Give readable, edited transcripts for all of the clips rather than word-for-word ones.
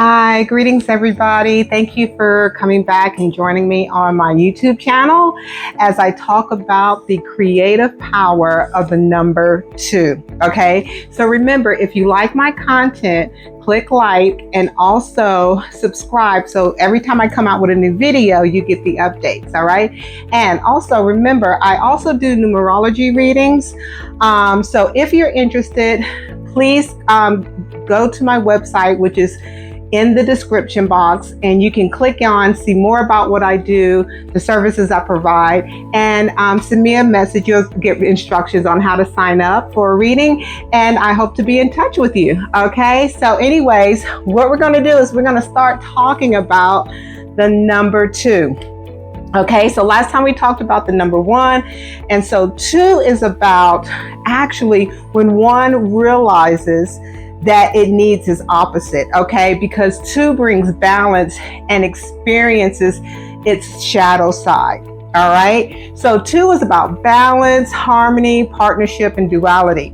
Hi, greetings everybody. Thank you for coming back and joining me on my YouTube channel as I talk about the creative power of the number 2. Okay, so remember, if you like my content, click like and also subscribe so every time I come out with a new video, you get the updates. All right, and also remember, I also do numerology readings. So if you're interested, please go to my website, which is in the description box, and you can click on see more about what I do, the services I provide, and send me a message. You'll get instructions on how to sign up for a reading, and I hope to be in touch with you. Okay, so anyways, what we're going to do is we're going to start talking about the number 2. Okay, so last time we talked about the number 1, and so 2 is about actually when one realizes that it needs its opposite, okay? Because 2 brings balance and experiences its shadow side, all right? So 2 is about balance, harmony, partnership, and duality.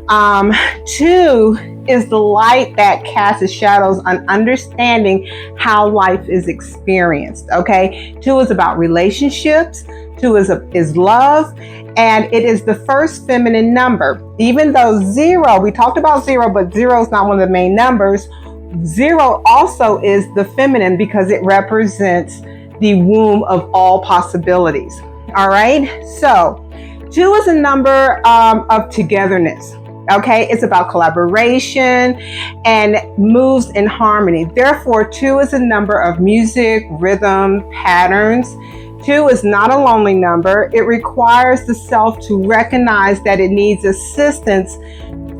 2 is the light that casts shadows on understanding how life is experienced, okay? 2 is about relationships. 2 is love, and it is the first feminine number. Even though 0, we talked about 0, but 0 is not one of the main numbers. 0 also is the feminine because it represents the womb of all possibilities. All right, so 2 is a number of togetherness. Okay, it's about collaboration and moves in harmony. Therefore, 2 is a number of music, rhythm, patterns. 2 is not a lonely number. It requires the self to recognize that it needs assistance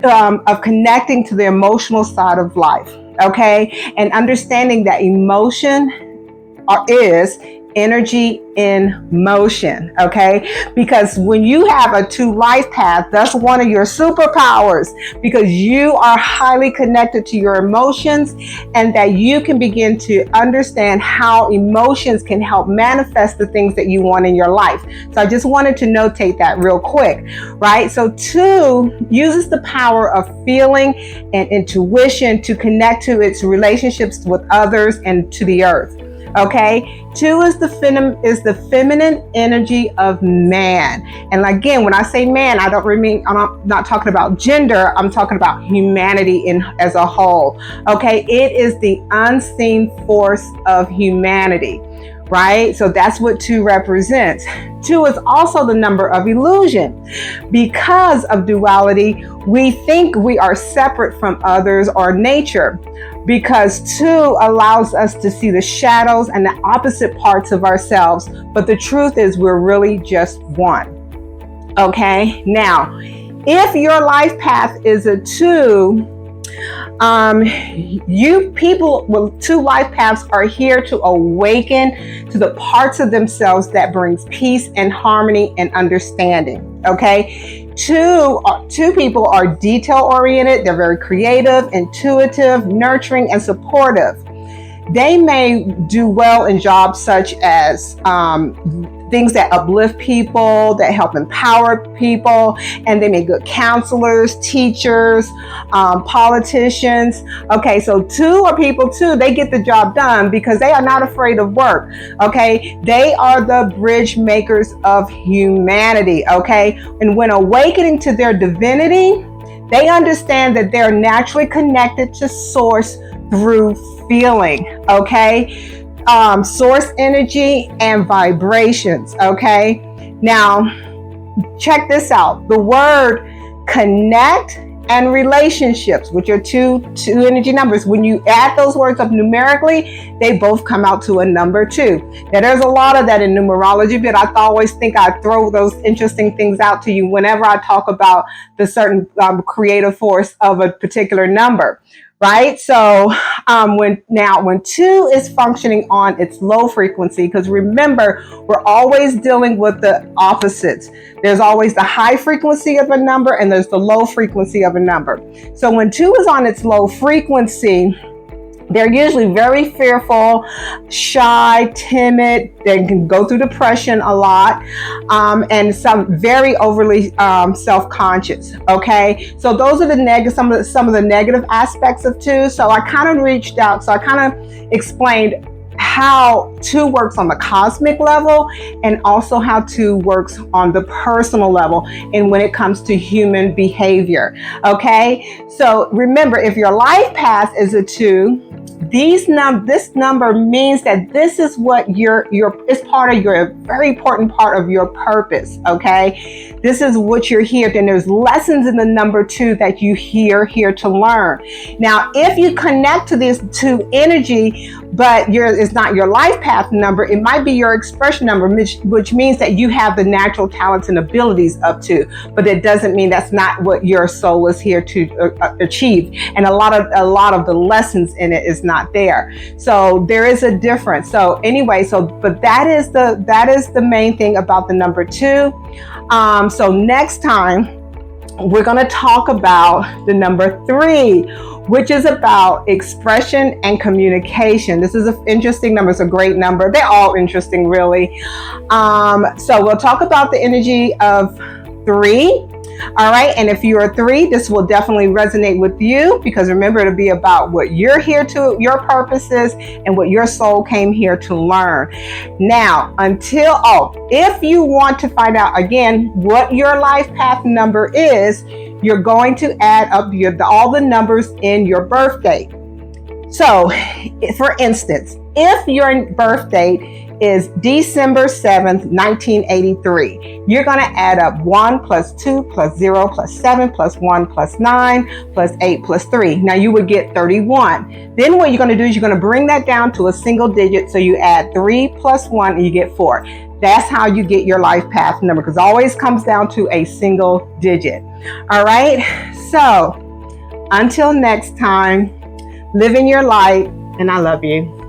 of connecting to the emotional side of life, okay? And understanding that emotion is energy in motion, okay? Because when you have a 2 life path, that's one of your superpowers, because you are highly connected to your emotions, and that you can begin to understand how emotions can help manifest the things that you want in your life. So I just wanted to notate that real quick, right? So 2 uses the power of feeling and intuition to connect to its relationships with others and to the earth. Okay, 2 is the feminine energy of man. And again, when I say man, I'm not talking about gender. I'm talking about humanity as a whole. Okay, it is the unseen force of humanity, right? So that's what 2 represents. 2 is also the number of illusion. Because of duality, we think we are separate from others or nature, because 2 allows us to see the shadows and the opposite parts of ourselves. But the truth is we're really just one. Okay, now, if your life path is a 2, you people with 2 life paths are here to awaken to the parts of themselves that brings peace and harmony and understanding. Okay, 2 people are detail oriented. They're very creative, intuitive, nurturing, and supportive. They may do well in jobs such as things that uplift people, that help empower people, and they make good counselors, teachers, politicians. Okay, so 2 are people too. They get the job done because they are not afraid of work. Okay, they are the bridge makers of humanity. Okay, and when awakening to their divinity, they understand that they're naturally connected to source through feeling. Okay, source energy and vibrations. Okay, now check this out. The word connect and relationships, which are two energy numbers, when you add those words up numerically, they both come out to a number 2. Now there's a lot of that in numerology, but I always think I throw those interesting things out to you whenever I talk about the certain creative force of a particular number. Right? So when 2 is functioning on its low frequency, because remember, we're always dealing with the opposites. There's always the high frequency of a number and there's the low frequency of a number. So when 2 is on its low frequency, They're usually very fearful, shy, timid. They can go through depression a lot, and some very overly self-conscious. Okay, so those are the negative, some of the negative aspects of 2. So I kind of reached out. So I kind of explained how 2 works on the cosmic level and also how 2 works on the personal level and when it comes to human behavior. Okay, so remember, if your life path is a 2, this number means that this is what it's part of your very important part of your purpose. Okay, this is what you're here. Then there's lessons in the number 2 that you here to learn. Now, if you connect to this 2 energy, but it's not your life path number, it might be your expression number, which means that you have the natural talents and abilities up to, but it doesn't mean that's not what your soul is here to achieve. And a lot of the lessons in it is not there. So there is a difference. So anyway, but that is the main thing about the number 2. So next time we're going to talk about the number 3, which is about expression and communication. This is an interesting number. It's a great number. They're all interesting, really. So we'll talk about the energy of 3. All right, and if you're a 3, this will definitely resonate with you, because remember, it'll be about what you're here to, your purposes, and what your soul came here to learn. Now, if you want to find out again what your life path number is, you're going to add up all the numbers in your birth date. So, for instance, if your birth date is December 7th, 1983. You're going to add up 1 plus 2 plus 0 plus 7 plus 1 plus 9 plus 8 plus 3. Now you would get 31. Then what you're going to do is you're going to bring that down to a single digit. So you add 3 plus 1 and you get 4. That's how you get your life path number, because it always comes down to a single digit. All right. So until next time, live in your light, and I love you.